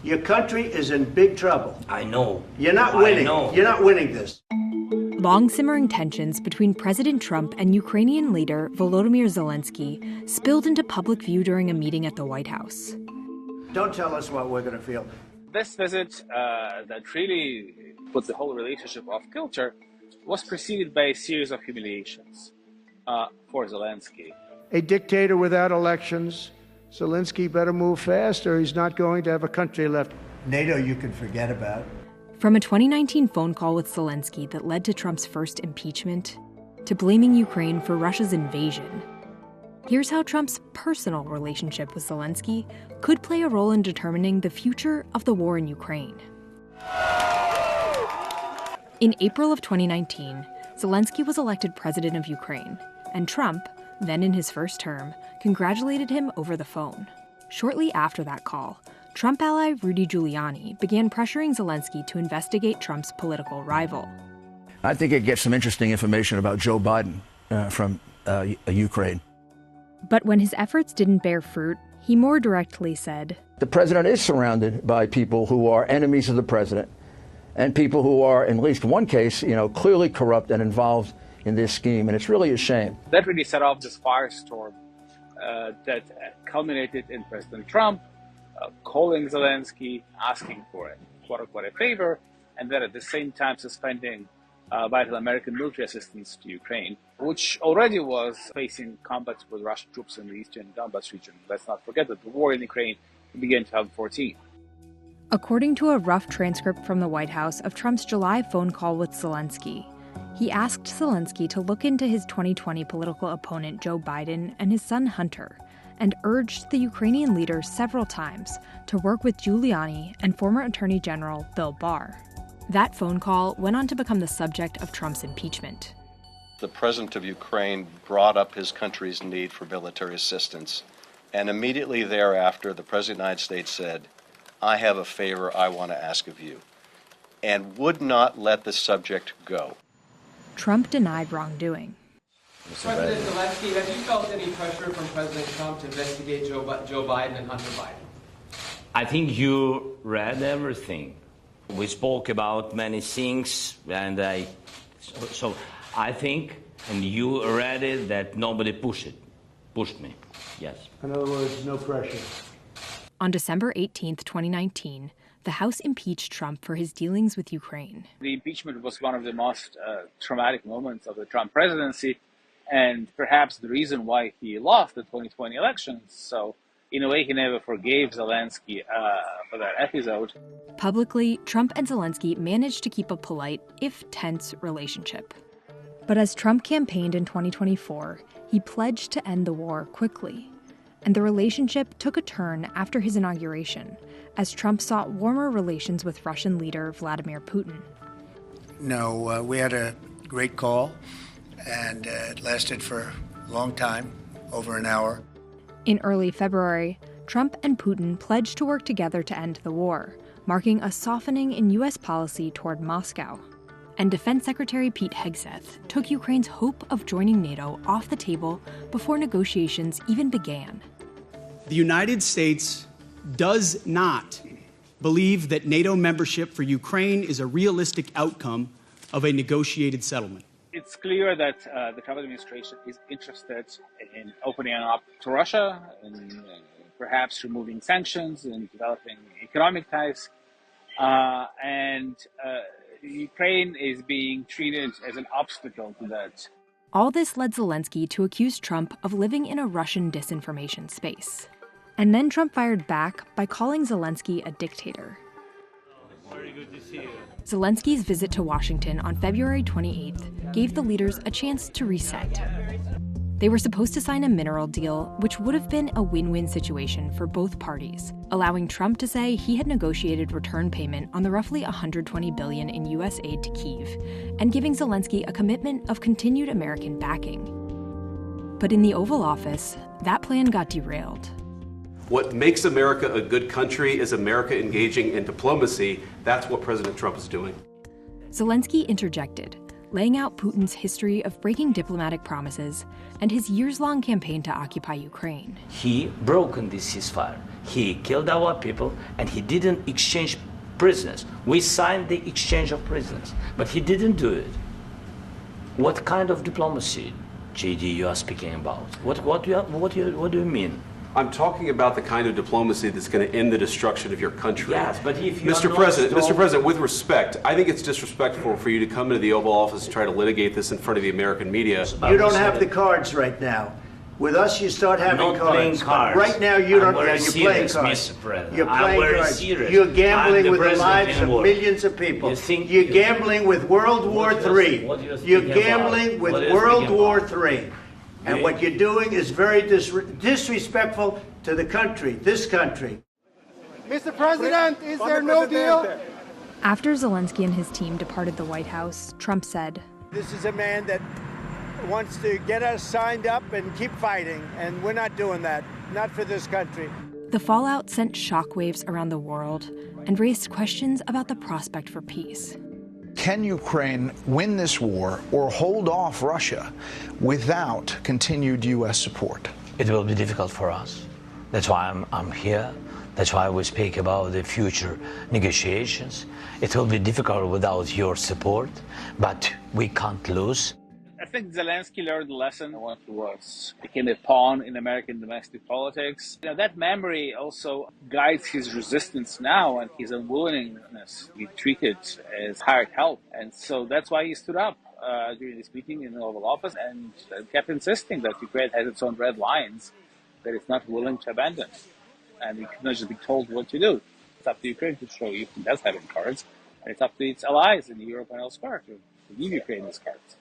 Your country is in big trouble. I know. You're not winning. You're not winning this. Long simmering tensions between President Trump and Ukrainian leader Volodymyr Zelensky spilled into public view during a meeting at the White House. Don't tell us what we're going to feel. This visit that really put the whole relationship off kilter was preceded by a series of humiliations for Zelensky. A dictator without elections. Zelensky better move fast or he's not going to have a country left. NATO you can forget about. From a 2019 phone call with Zelensky that led to Trump's first impeachment, to blaming Ukraine for Russia's invasion, here's how Trump's personal relationship with Zelensky could play a role in determining the future of the war in Ukraine. In April of 2019, Zelensky was elected president of Ukraine, and Trump, then in his first term, congratulated him over the phone. Shortly after that call, Trump ally Rudy Giuliani began pressuring Zelensky to investigate Trump's political rival. I think it gets some interesting information about Joe Biden from Ukraine. But when his efforts didn't bear fruit, he more directly said, "The president is surrounded by people who are enemies of the president and people who are, in at least one case, clearly corrupt and involved in this scheme, and it's really a shame." That really set off this firestorm that culminated in President Trump calling Zelensky, asking for a quote-unquote a favor, and then at the same time suspending vital American military assistance to Ukraine, which already was facing combat with Russian troops in the eastern Donbas region. Let's not forget that the war in Ukraine began in 2014. According to a rough transcript from the White House of Trump's July phone call with Zelensky, he asked Zelensky to look into his 2020 political opponent Joe Biden and his son Hunter, and urged the Ukrainian leader several times to work with Giuliani and former Attorney General Bill Barr. That phone call went on to become the subject of Trump's impeachment. The president of Ukraine brought up his country's need for military assistance, and immediately thereafter, the president of the United States said, "I have a favor I want to ask of you," and would not let the subject go. Trump denied wrongdoing. President Zelensky, have you felt any pressure from President Trump to investigate Joe Biden and Hunter Biden? I think you read everything. We spoke about many things, and I think, and you read it, that nobody pushed me. Yes. In other words, no pressure. On December 18th, 2019, the House impeached Trump for his dealings with Ukraine. The impeachment was one of the most traumatic moments of the Trump presidency, and perhaps the reason why he lost the 2020 elections. So, in a way, he never forgave Zelensky for that episode. Publicly, Trump and Zelensky managed to keep a polite, if tense, relationship. But as Trump campaigned in 2024, he pledged to end the war quickly. And the relationship took a turn after his inauguration, as Trump sought warmer relations with Russian leader Vladimir Putin. No, we had a great call, and it lasted for a long time, over an hour. In early February, Trump and Putin pledged to work together to end the war, marking a softening in U.S. policy toward Moscow. And Defense Secretary Pete Hegseth took Ukraine's hope of joining NATO off the table before negotiations even began. The United States does not believe that NATO membership for Ukraine is a realistic outcome of a negotiated settlement. It's clear that the Trump administration is interested in opening up to Russia and perhaps removing sanctions and developing economic ties. And Ukraine is being treated as an obstacle to that. All this led Zelensky to accuse Trump of living in a Russian disinformation space. And then Trump fired back by calling Zelensky a dictator. Very good to see you. Zelensky's visit to Washington on February 28th gave the leaders a chance to reset. They were supposed to sign a mineral deal, which would have been a win-win situation for both parties, allowing Trump to say he had negotiated return payment on the roughly $120 billion in U.S. aid to Kyiv, and giving Zelensky a commitment of continued American backing. But in the Oval Office, that plan got derailed. What makes America a good country is America engaging in diplomacy. That's what President Trump is doing. Zelensky interjected, laying out Putin's history of breaking diplomatic promises and his years-long campaign to occupy Ukraine. He broken this ceasefire. He killed our people, and he didn't exchange prisoners. We signed the exchange of prisoners, but he didn't do it. What kind of diplomacy, JD, you are speaking about? What do you mean? I'm talking about the kind of diplomacy that's going to end the destruction of your country. Yes, but if you Mr. President, with respect, I think it's disrespectful for you to come into the Oval Office and try to litigate this in front of the American media. You don't have the cards right now. With us, you start having not cards. Playing cards. Right now, you don't. You're playing cards. Mr. President. You're playing cards. Serious. You're gambling with the president lives of millions of people. You're gambling with World War III. You're gambling with World War III. And what you're doing is very disrespectful to the country, this country. Mr. President, is there no deal? After Zelensky and his team departed the White House, Trump said, "This is a man that wants to get us signed up and keep fighting, and we're not doing that, not for this country." The fallout sent shockwaves around the world and raised questions about the prospect for peace. Can Ukraine win this war or hold off Russia without continued U.S. support? It will be difficult for us. That's why I'm here. That's why we speak about the future negotiations. It will be difficult without your support, but we can't lose. I think Zelensky learned the lesson once he became a pawn in American domestic politics. That memory also guides his resistance now and his unwillingness to be treated as hired help. And so that's why he stood up during this meeting in the Oval Office and kept insisting that Ukraine has its own red lines that it's not willing to abandon. And it cannot just be told what to do. It's up to Ukraine to show you it does have any cards. And it's up to its allies in Europe and elsewhere to give Ukraine these cards.